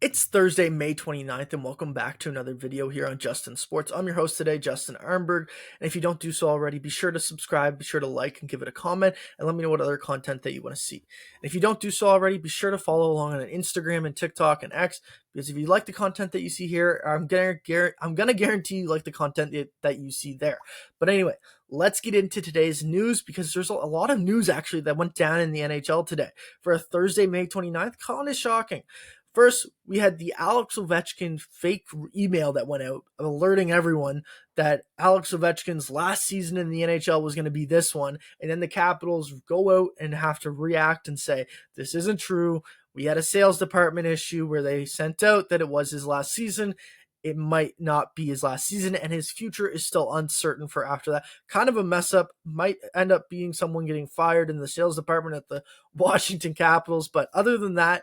It's Thursday, May 29th, and welcome back to another video here on Justin Sports. I'm your host today, Justin Arnberg, and if you don't do so already, be sure to subscribe, be sure to like and give it a comment, and let me know what other content that you want to see. And if you don't do so already, be sure to follow along on Instagram and TikTok and X, because if you like the content that you see here, I'm gonna guarantee you like the content that you see there. But anyway, let's get into today's news, because there's a lot of news actually that went down in the NHL today. For a Thursday, May 29th, kind of shocking. First, we had the Alex Ovechkin fake email that went out alerting everyone that Alex Ovechkin's last season in the NHL was going to be this one. And then the Capitals go out and have to react and say, this isn't true. We had a sales department issue where they sent out that it was his last season. It might not be his last season, and his future is still uncertain for after that. Kind of a mess up. Might end up being someone getting fired in the sales department at the Washington Capitals. But other than that,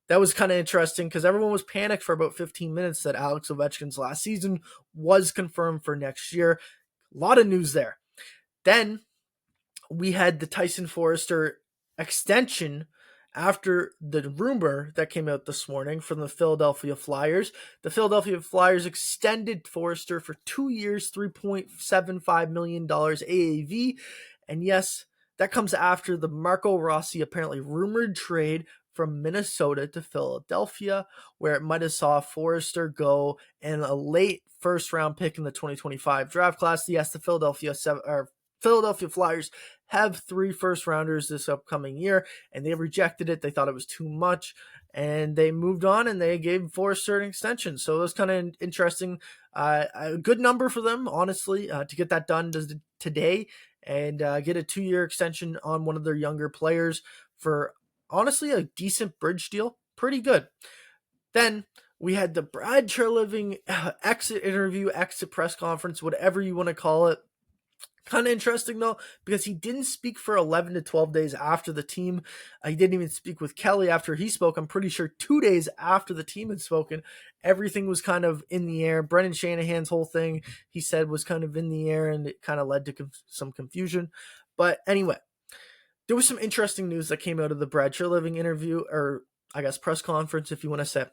that was kind of interesting because everyone was panicked for about 15 minutes that Alex Ovechkin's last season was confirmed for next year. A lot of news there. Then we had the Tyson Foerster extension after the rumor that came out this morning from the Philadelphia Flyers. The Philadelphia Flyers extended Foerster for 2 years, $3.75 million AAV. And yes, that comes after the Marco Rossi apparently rumored trade from Minnesota to Philadelphia, where it might have saw Foerster go and a late first-round pick in the 2025 draft class. Yes, the Philadelphia Flyers have 3 first-rounders this upcoming year, and they rejected it. They thought it was too much, and they moved on, and they gave Foerster an extension. So it was kind of interesting. A good number for them, honestly, to get that done today and get a 2-year extension on one of their younger players for honestly a decent bridge deal. Pretty good. Then we had the Brad Treliving exit interview, exit press conference, whatever you want to call it. Kind of interesting though, because he didn't speak for 11 to 12 days after the team. He didn't even speak with Kelly after he spoke. I'm pretty sure 2 days after the team had spoken. Everything was kind of in the air. Brendan Shanahan's whole thing, he said, was kind of in the air, and it kind of led to some confusion. But anyway, there was some interesting news that came out of the Brad Treliving interview, or I guess press conference, if you want to say.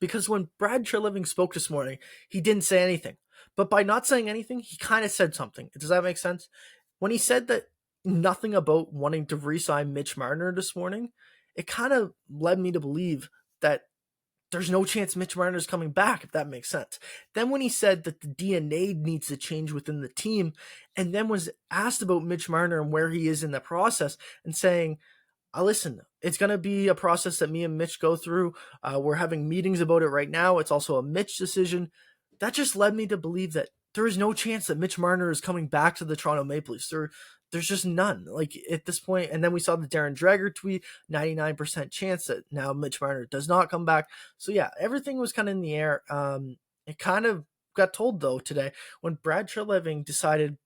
Because when Brad Treliving spoke this morning, he didn't say anything. But by not saying anything, he kind of said something. Does that make sense? When he said that nothing about wanting to re-sign Mitch Marner this morning, it kind of led me to believe that there's no chance Mitch Marner is coming back, if that makes sense. Then when he said that the DNA needs to change within the team, and then was asked about Mitch Marner and where he is in the process, and saying, listen, it's going to be a process that me and Mitch go through. We're having meetings about it right now. It's also a Mitch decision. That just led me to believe that there is no chance that Mitch Marner is coming back to the Toronto Maple Leafs. There's just none. Like at this point, and then we saw the Darren Dreger tweet, 99% chance that now Mitch Marner does not come back. So yeah, everything was kind of in the air. It kind of got told though today when Brad Treliving decided,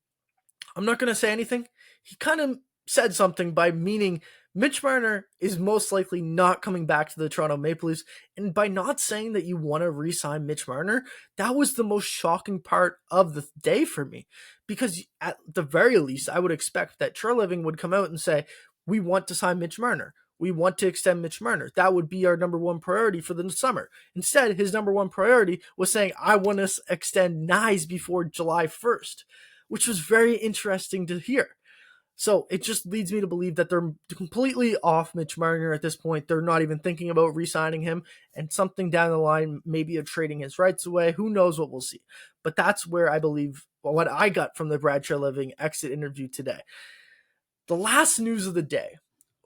I'm not going to say anything. He kind of said something by meaning Mitch Marner is most likely not coming back to the Toronto Maple Leafs. And by not saying that you want to re-sign Mitch Marner, that was the most shocking part of the day for me. Because at the very least, I would expect that Treliving would come out and say, we want to sign Mitch Marner. We want to extend Mitch Marner. That would be our number one priority for the summer. Instead, his number one priority was saying, I want to extend Nyes before July 1st, which was very interesting to hear. So it just leads me to believe that they're completely off Mitch Marner at this point. They're not even thinking about re-signing him, and something down the line, maybe of trading his rights away. Who knows what we'll see. But that's where I believe what I got from the Brad Treliving exit interview today. The last news of the day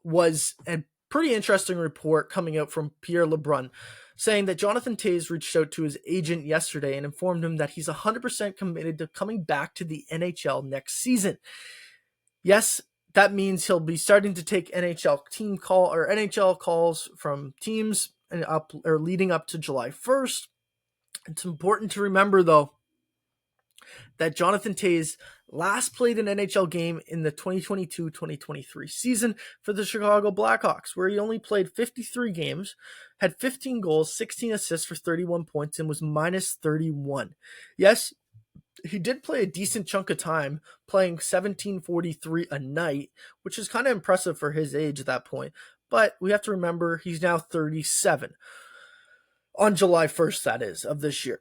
was a pretty interesting report coming out from Pierre LeBrun saying that Jonathan Toews reached out to his agent yesterday and informed him that he's 100% committed to coming back to the NHL next season. Yes, that means he'll be starting to take NHL calls from teams and leading up to July 1st. It's important to remember though that Jonathan Toews last played an NHL game in the 2022-2023 season for the Chicago Blackhawks, where he only played 53 games, had 15 goals, 16 assists for 31 points, and was minus 31. Yes, he did play a decent chunk of time, playing 1743 a night, which is kind of impressive for his age at that point. But we have to remember he's now 37. on July 1st, that is, of this year.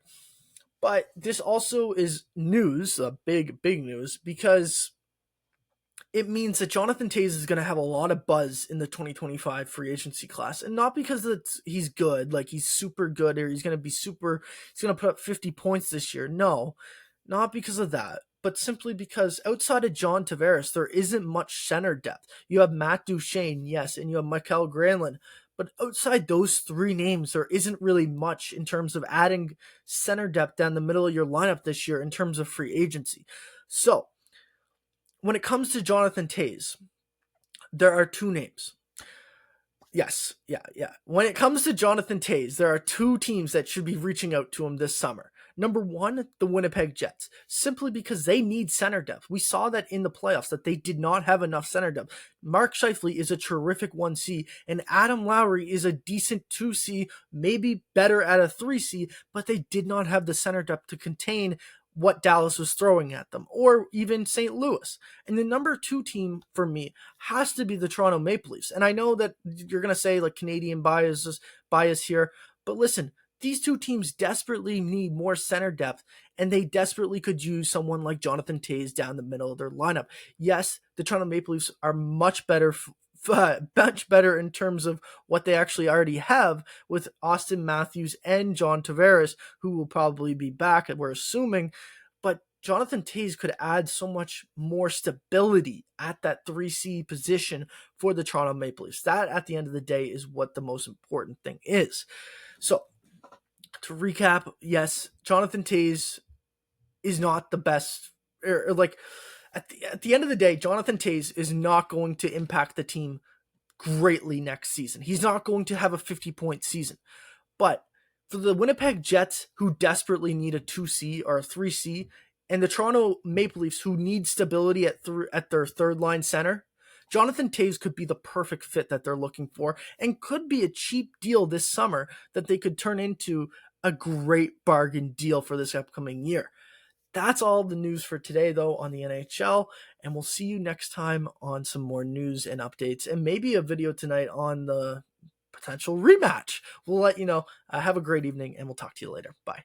But this also is news, big news, because it means that Jonathan Toews is going to have a lot of buzz in the 2025 free agency class. And not because he's good, like he's super good, or he's going to put up 50 points this year. No, not because of that, but simply because outside of John Tavares, there isn't much center depth. You have Matt Duchene, yes, and you have Mikael Granlund. But outside those three names, there isn't really much in terms of adding center depth down the middle of your lineup this year in terms of free agency. So, when it comes to Jonathan Toews, there are two names. Yes, yeah. When it comes to Jonathan Toews, there are two teams that should be reaching out to him this summer. Number one, the Winnipeg Jets, simply because they need center depth. We saw that in the playoffs, that they did not have enough center depth. Mark Scheifele is a terrific 1C, and Adam Lowry is a decent 2C, maybe better at a 3C, but they did not have the center depth to contain what Dallas was throwing at them, or even St. Louis. And the number two team for me has to be the Toronto Maple Leafs. And I know that you're going to say like Canadian bias here, but listen, these two teams desperately need more center depth, and they desperately could use someone like Jonathan Toews down the middle of their lineup. Yes, the Toronto Maple Leafs are much better in terms of what they actually already have with Austin Matthews and John Tavares, who will probably be back, we're assuming. But Jonathan Toews could add so much more stability at that 3C position for the Toronto Maple Leafs. That, at the end of the day, is what the most important thing is. So, to recap, yes, Jonathan Toews is not the best, or like at the end of the day, Jonathan Toews is not going to impact the team greatly next season. He's not going to have a 50-point season. But for the Winnipeg Jets, who desperately need a 2C or a 3C, and the Toronto Maple Leafs, who need stability at their third line center, Jonathan Toews could be the perfect fit that they're looking for, and could be a cheap deal this summer that they could turn into a great bargain deal for this upcoming year. That's all the news for today, though, on the NHL, and we'll see you next time on some more news and updates, and maybe a video tonight on the potential rematch. We'll let you know. Have a great evening, and we'll talk to you later. Bye.